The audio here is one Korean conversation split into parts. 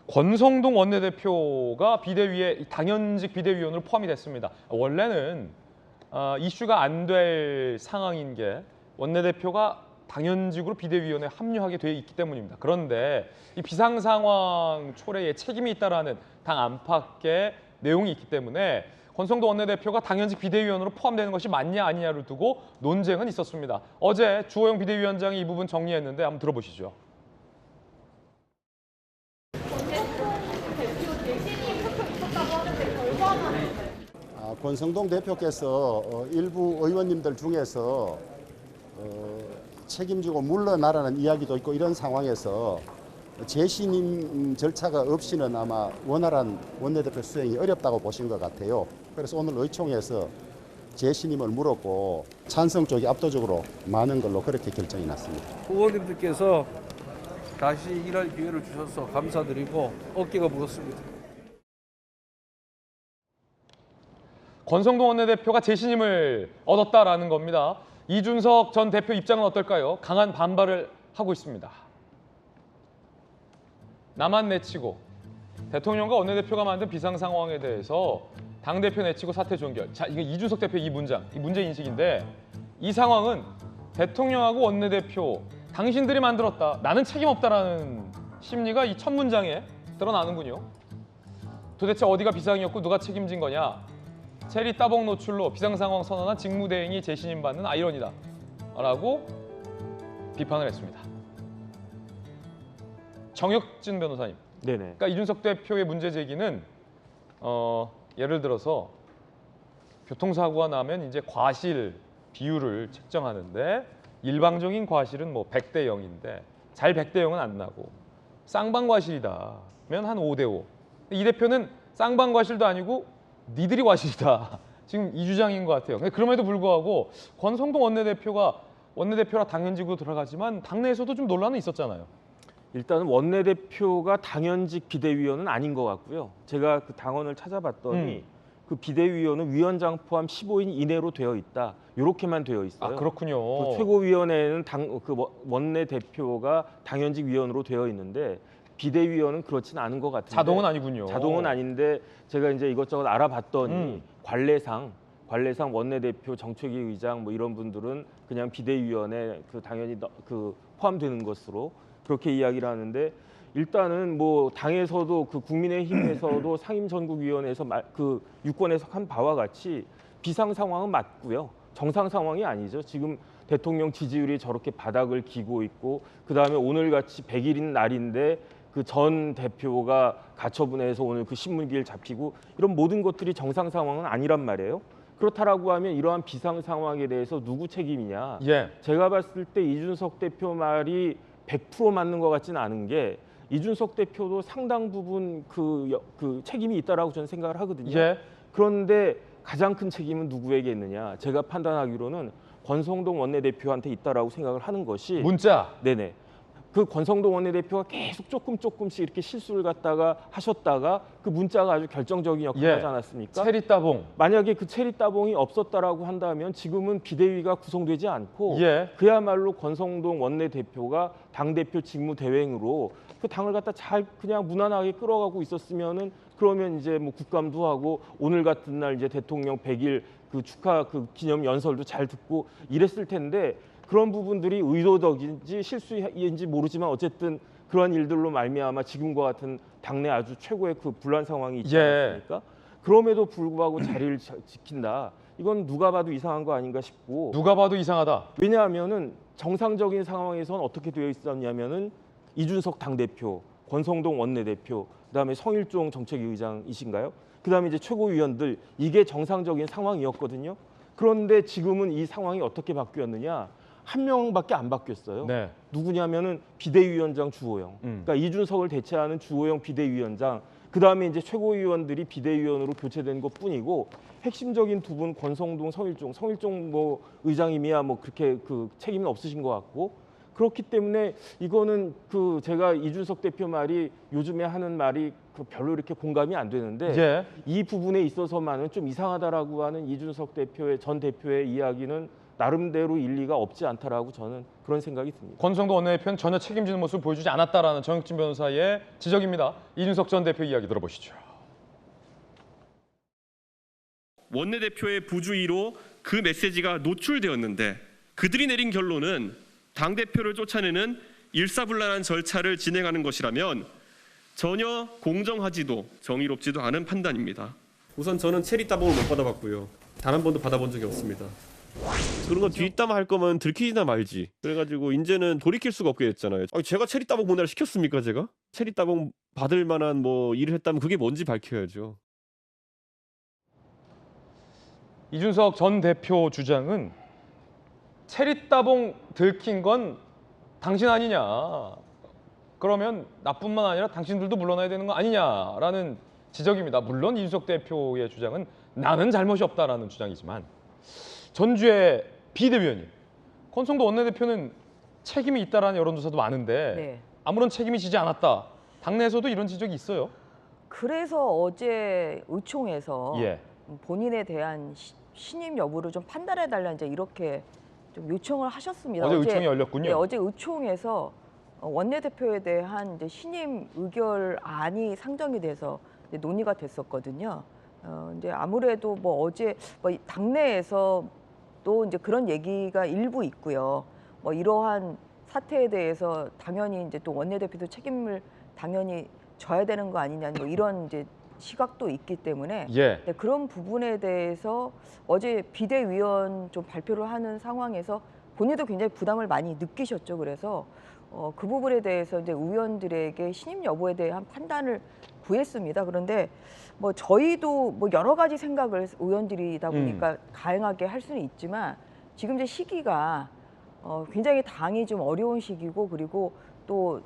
권성동 원내대표가 비대위에 당연직 비대위원으로 포함이 됐습니다. 원래는 이슈가 안 될 상황인 게 원내대표가 당연직으로 비대위원회에 합류하게 돼 있기 때문입니다. 그런데 이 비상 상황 초래에 책임이 있다라는 당 안팎의 내용이 있기 때문에 권성동 원내대표가 당연직 비대위원으로 포함되는 것이 맞냐 아니냐를 두고 논쟁은 있었습니다. 어제 주호영 비대위원장이 이 부분 정리했는데 한번 들어보시죠. 권성동 대표께서 일부 의원님들 중에서 책임지고 물러나라는 이야기도 있고 이런 상황에서 재신임 절차가 없이는 아마 원활한 원내대표 수행이 어렵다고 보신 것 같아요. 그래서 오늘 의총에서 재신임을 물었고 찬성 쪽이 압도적으로 많은 걸로 그렇게 결정이 났습니다. 의원님들께서 다시 일할 기회를 주셔서 감사드리고 어깨가 무겁습니다. 권성동 원내대표가 재신임을 얻었다라는 겁니다. 이준석 전 대표 입장은 어떨까요? 강한 반발을 하고 있습니다. 나만 내치고 대통령과 원내대표가 만든 비상 상황에 대해서 당대표 내치고 사퇴 종결. 자, 이게 이준석 대표 이 문제 인식인데 이 상황은 대통령하고 원내대표 당신들이 만들었다. 나는 책임 없다라는 심리가 이 첫 문장에 드러나는군요. 도대체 어디가 비상이었고 누가 책임진 거냐? 체리 따봉 노출로 비상상황 선언한 직무대행이 재신임 받는 아이러니다 라고 비판을 했습니다. 정혁진 변호사님. 네네. 그러니까 이준석 대표의 문제 제기는 예를 들어서 교통사고가 나면 이제 과실 비율을 책정하는데 일방적인 과실은 뭐 100대 0인데 잘 100대 0은 안 나고 쌍방과실이다면 한 5대 5. 이 대표는 쌍방과실도 아니고 니들이 과실이다. 지금 이 주장인 것 같아요. 그럼에도 불구하고 권성동 원내대표라 당연직으로 들어가지만 당내에서도 좀 논란은 있었잖아요. 일단은 원내대표가 당연직 비대위원은 아닌 것 같고요. 제가 그 당원을 찾아봤더니 그 비대위원은 위원장 포함 15인 이내로 되어 있다. 이렇게만 되어 있어요. 아, 그렇군요. 그 최고위원회에는 원내대표가 당연직 위원으로 되어 있는데 비대위원은 그렇진 않은 것 같은데. 자동은 아니군요. 자동은 아닌데 제가 이제 이것저것 알아봤더니 관례상 원내대표, 정책위 의장 뭐 이런 분들은 그냥 비대위원회 당연히 포함되는 것으로 그렇게 이야기를 하는데 일단은 뭐 당에서도 그 국민의힘에서도 상임전국위원회에서 그 유권에서 한 바와 같이 비상 상황은 맞고요. 정상 상황이 아니죠. 지금 대통령 지지율이 저렇게 바닥을 기고 있고 그다음에 오늘같이 100일인 날인데 그 전 대표가 가처분해서 오늘 그 신문기일 잡히고 이런 모든 것들이 정상 상황은 아니란 말이에요. 그렇다라고 하면 이러한 비상 상황에 대해서 누구 책임이냐? 예. 제가 봤을 때 이준석 대표 말이 100% 맞는 것 같지는 않은 게 이준석 대표도 상당 부분 그 책임이 있다라고 저는 생각을 하거든요. 예. 그런데 가장 큰 책임은 누구에게 있느냐? 제가 판단하기로는 권성동 원내대표한테 있다라고 생각을 하는 것이 문자. 네네. 그 권성동 원내대표가 계속 조금씩 이렇게 실수를 갖다가 하셨다가 그 문자가 아주 결정적인 역할을 하지 않았습니까? 체리 따봉. 만약에 그 체리 따봉이 없었다라고 한다면 지금은 비대위가 구성되지 않고 예. 그야말로 권성동 원내대표가 당대표 직무 대행으로 그 당을 갖다 잘 그냥 무난하게 끌어가고 있었으면은 그러면 이제 뭐 국감도 하고 오늘 같은 날 이제 대통령 100일 그 축하 그 기념 연설도 잘 듣고 이랬을 텐데 그런 부분들이 의도적인지 실수인지 모르지만 어쨌든 그런 일들로 말미암아 지금과 같은 당내 아주 최고의 그 분란 상황이 있지 않습니까? 그럼에도 불구하고 자리를 지킨다. 이건 누가 봐도 이상한 거 아닌가 싶고. 누가 봐도 이상하다. 왜냐하면은 정상적인 상황에서는 어떻게 되어 있었냐면은 이준석 당대표, 권성동 원내대표, 그다음에 성일종 정책위 의장이신가요? 그다음에 이제 최고위원들 이게 정상적인 상황이었거든요. 그런데 지금은 이 상황이 어떻게 바뀌었느냐? 한 명밖에 안 바뀌었어요. 네. 누구냐면은 비대위원장 주호영. 그러니까 이준석을 대체하는 주호영 비대위원장. 그다음에 이제 최고위원들이 비대위원으로 교체된 것뿐이고 핵심적인 두 분 권성동, 성일종 뭐 의장님이야 뭐 그렇게 그 책임은 없으신 것 같고 그렇기 때문에 이거는 그 제가 이준석 대표 말이 요즘에 하는 말이 그 별로 이렇게 공감이 안 되는데 이 부분에 있어서만은 좀 이상하다라고 하는 이준석 대표의 전 대표의 이야기는 나름대로 일리가 없지 않다라고 저는 그런 생각이 듭니다. 권성도 원내대표는 전혀 책임지는 모습을 보여주지 않았다라는 정혁진 변호사의 지적입니다. 이준석 전 대표 이야기 들어보시죠. 원내대표의 부주의로 그 메시지가 노출되었는데 그들이 내린 결론은 당대표를 쫓아내는 일사불란한 절차를 진행하는 것이라면 전혀 공정하지도 정의롭지도 않은 판단입니다. 우선 저는 체리 따봉을 못 받아봤고요. 단 한 번도 받아본 적이 없습니다. 그런 거 뒷담화 할 거면 들키지나 말지. 그래가지고 이제는 돌이킬 수가 없게 됐잖아요. 제가 체리 따봉 보내라 시켰습니까 제가? 체리 따봉 받을 만한 뭐 일을 했다면 그게 뭔지 밝혀야죠. 이준석 전 대표 주장은 체리따봉 들킨 건 당신 아니냐. 그러면 나뿐만 아니라 당신들도 물러나야 되는 거 아니냐라는 지적입니다. 물론 이준석 대표의 주장은 나는 잘못이 없다라는 주장이지만 전주의 비대위원님, 권성도 원내대표는 책임이 있다라는 여론조사도 많은데 네. 아무런 책임이 지지 않았다. 당내에서도 이런 지적이 있어요. 그래서 어제 의총에서 예. 본인에 대한 신임 여부를 좀 판단해달라 이제 이렇게 좀 요청을 하셨습니다. 어제 의총이 열렸군요. 네, 어제 의총에서 원내대표에 대한 이제 신임 의결안이 상정이 돼서 이제 논의가 됐었거든요. 이제 아무래도 뭐 어제 뭐 당내에서 또 이제 그런 얘기가 일부 있고요. 뭐 이러한 사태에 대해서 당연히 이제 또 원내대표도 책임을 당연히 져야 되는 거 아니냐 뭐 이런 이제 시각도 있기 때문에 예. 네, 그런 부분에 대해서 어제 비대위원 좀 발표를 하는 상황에서 본인도 굉장히 부담을 많이 느끼셨죠. 그래서 그 부분에 대해서 이제 의원들에게 신임 여부에 대한 판단을 구했습니다. 그런데 뭐 저희도 뭐 여러 가지 생각을 의원들이다 보니까 가행하게 할 수는 있지만 지금 이제 시기가 굉장히 당이 좀 어려운 시기고 그리고 또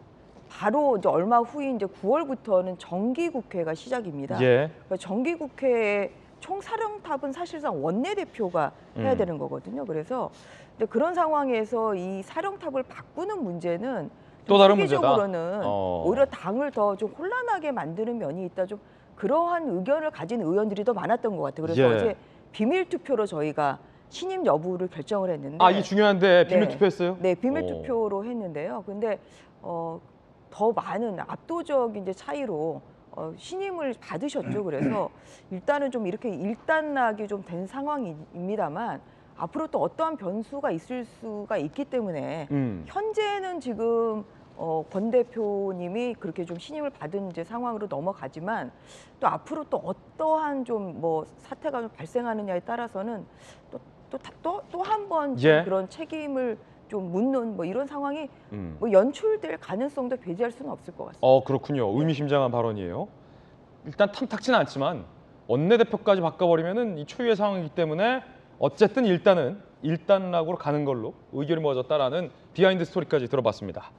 바로 이제 얼마 후인 이제 9월부터는 정기국회가 시작입니다. 예. 그러니까 정기국회의 총사령탑은 사실상 원내대표가 해야 되는 거거든요. 그래서 근데 그런 상황에서 이 사령탑을 바꾸는 문제는 또 다른 문제다. 시기적으로는 오히려 당을 더 좀 혼란하게 만드는 면이 있다. 좀 그러한 의견을 가진 의원들이 더 많았던 것 같아요. 그래서 예. 어제 비밀 투표로 저희가 신임 여부를 결정을 했는데 아, 이 중요한데 비밀 네. 투표했어요? 네, 비밀 오. 투표로 했는데요. 근데 더 많은 압도적인 이제 차이로 신임을 받으셨죠. 그래서 일단은 좀 이렇게 일단락이 좀 된 상황입니다만 앞으로 또 어떠한 변수가 있을 수가 있기 때문에 현재는 지금 권 대표님이 그렇게 좀 신임을 받은 이제 상황으로 넘어가지만 또 앞으로 또 어떠한 좀 뭐 사태가 좀 발생하느냐에 따라서는 또 한 번 예. 그런 책임을 좀 묻는 뭐 이런 상황이 뭐 연출될 가능성도 배제할 수는 없을 것 같습니다. 그렇군요. 의미심장한 발언이에요. 일단 탐탁지는 않지만 원내대표까지 바꿔버리면은 이 초유의 상황이기 때문에 어쨌든 일단은 일단락으로 가는 걸로 의견이 모아졌다라는 비하인드 스토리까지 들어봤습니다.